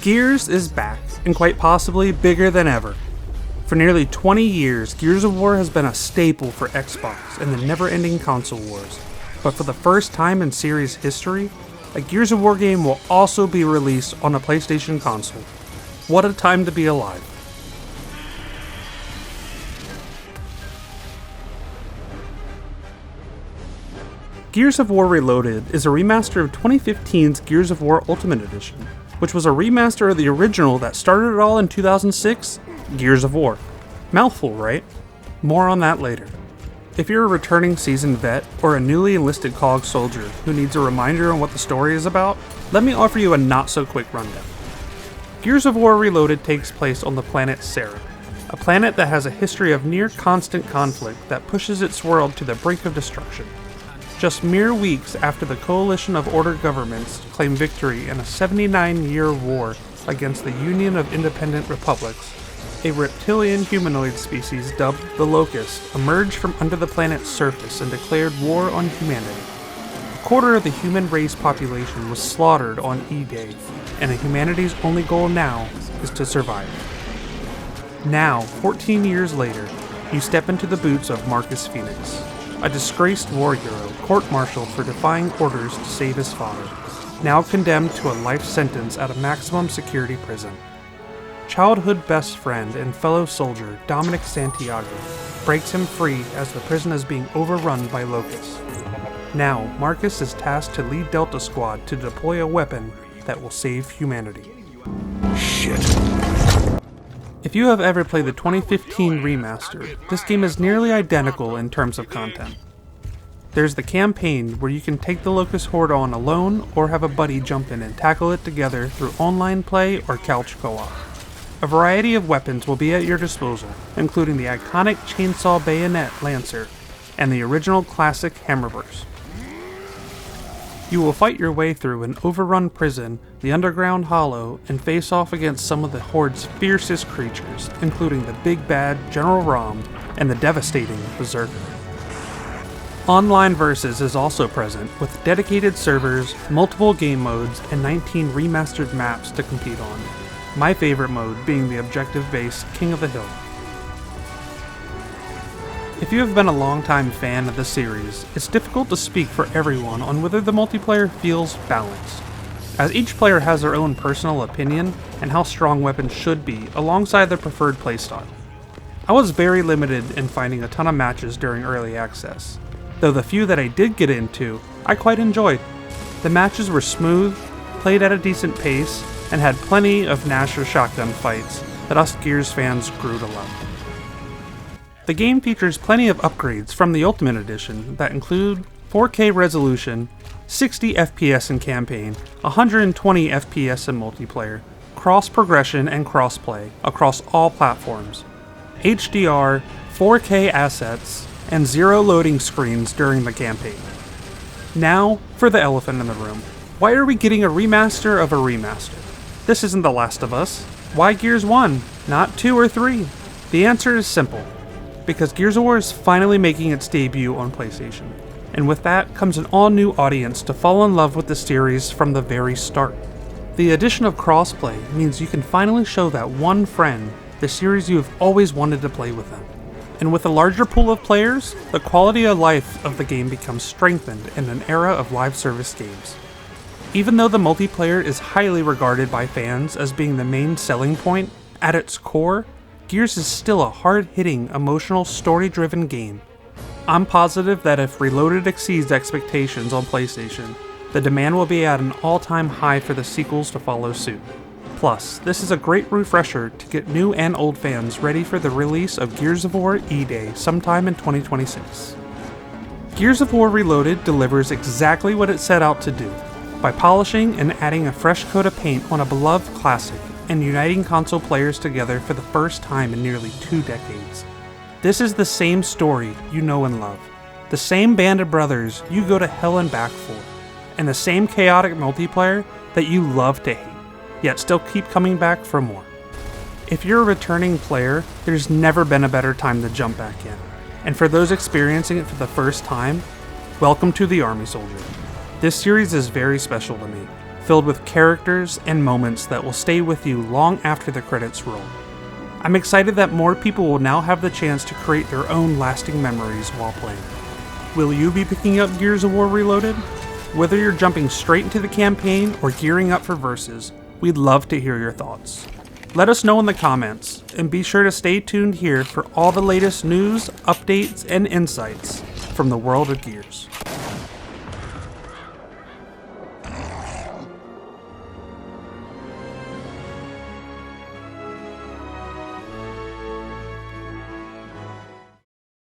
Gears is back, and quite possibly bigger than ever. For nearly 20 years, Gears of War has been a staple for Xbox in the never-ending console wars. But for the first time in series history, a Gears of War game will also be released on a PlayStation console. What a time to be alive. Gears of War Reloaded is a remaster of 2015's Gears of War Ultimate Edition, which was a remaster of the original that started it all in 2006, Gears of War. Mouthful, right? More on that later. If you're a returning seasoned vet or a newly enlisted COG soldier who needs a reminder on what the story is about, let me offer you a not-so-quick rundown. Gears of War Reloaded takes place on the planet Serra, a planet that has a history of near-constant conflict that pushes its world to the brink of destruction. Just mere weeks after the coalition of order governments claimed victory in a 79-year war against the Union of Independent Republics, a reptilian humanoid species dubbed the Locust emerged from under the planet's surface and declared war on humanity. A quarter of the human race population was slaughtered on E-Day, and humanity's only goal now is to survive. Now, 14 years later, you step into the boots of Marcus Phoenix, a disgraced war hero court-martialed for defying orders to save his father, now condemned to a life sentence at a maximum security prison. Childhood best friend and fellow soldier Dominic Santiago breaks him free as the prison is being overrun by locusts. Now, Marcus is tasked to lead Delta Squad to deploy a weapon that will save humanity. Shit. If you have ever played the 2015 remaster, this game is nearly identical in terms of content. There's the campaign, where you can take the Locust Horde on alone or have a buddy jump in and tackle it together through online play or couch co-op. A variety of weapons will be at your disposal, including the iconic chainsaw bayonet Lancer and the original classic Hammerburst. You will fight your way through an overrun prison, the underground hollow, and face off against some of the Horde's fiercest creatures, including the big bad General Rom and the devastating Berserker. Online Versus is also present, with dedicated servers, multiple game modes, and 19 remastered maps to compete on. My favorite mode being the objective-based King of the Hill. If you have been a long-time fan of the series, it's difficult to speak for everyone on whether the multiplayer feels balanced, as each player has their own personal opinion and how strong weapons should be alongside their preferred playstyle. I was very limited in finding a ton of matches during early access, though the few that I did get into, I quite enjoyed. The matches were smooth, played at a decent pace, and had plenty of Nasher shotgun fights that us Gears fans grew to love. The game features plenty of upgrades from the Ultimate Edition that include 4K resolution, 60 FPS in campaign, 120 FPS in multiplayer, cross-progression and cross-play across all platforms, HDR, 4K assets, and 0 loading screens during the campaign. Now, for the elephant in the room. Why are we getting a remaster of a remaster? This isn't The Last of Us. Why Gears 1, not 2 or 3? The answer is simple. Because Gears of War is finally making its debut on PlayStation, and with that comes an all-new audience to fall in love with the series from the very start. The addition of crossplay means you can finally show that one friend the series you have always wanted to play with them. And with a larger pool of players, the quality of life of the game becomes strengthened in an era of live service games. Even though the multiplayer is highly regarded by fans as being the main selling point, at its core, Gears is still a hard-hitting, emotional, story-driven game. I'm positive that if Reloaded exceeds expectations on PlayStation, the demand will be at an all-time high for the sequels to follow suit. Plus, this is a great refresher to get new and old fans ready for the release of Gears of War E-Day sometime in 2026. Gears of War Reloaded delivers exactly what it set out to do, by polishing and adding a fresh coat of paint on a beloved classic and uniting console players together for the first time in nearly 2 decades. This is the same story you know and love, the same band of brothers you go to hell and back for, and the same chaotic multiplayer that you love to hate, yet still keep coming back for more. If you're a returning player, there's never been a better time to jump back in, and for those experiencing it for the first time, welcome to the Army Soldier. This series is very special to me, filled with characters and moments that will stay with you long after the credits roll. I'm excited that more people will now have the chance to create their own lasting memories while playing. Will you be picking up Gears of War Reloaded? Whether you're jumping straight into the campaign or gearing up for Versus, we'd love to hear your thoughts. Let us know in the comments, and be sure to stay tuned here for all the latest news, updates, and insights from the world of Gears.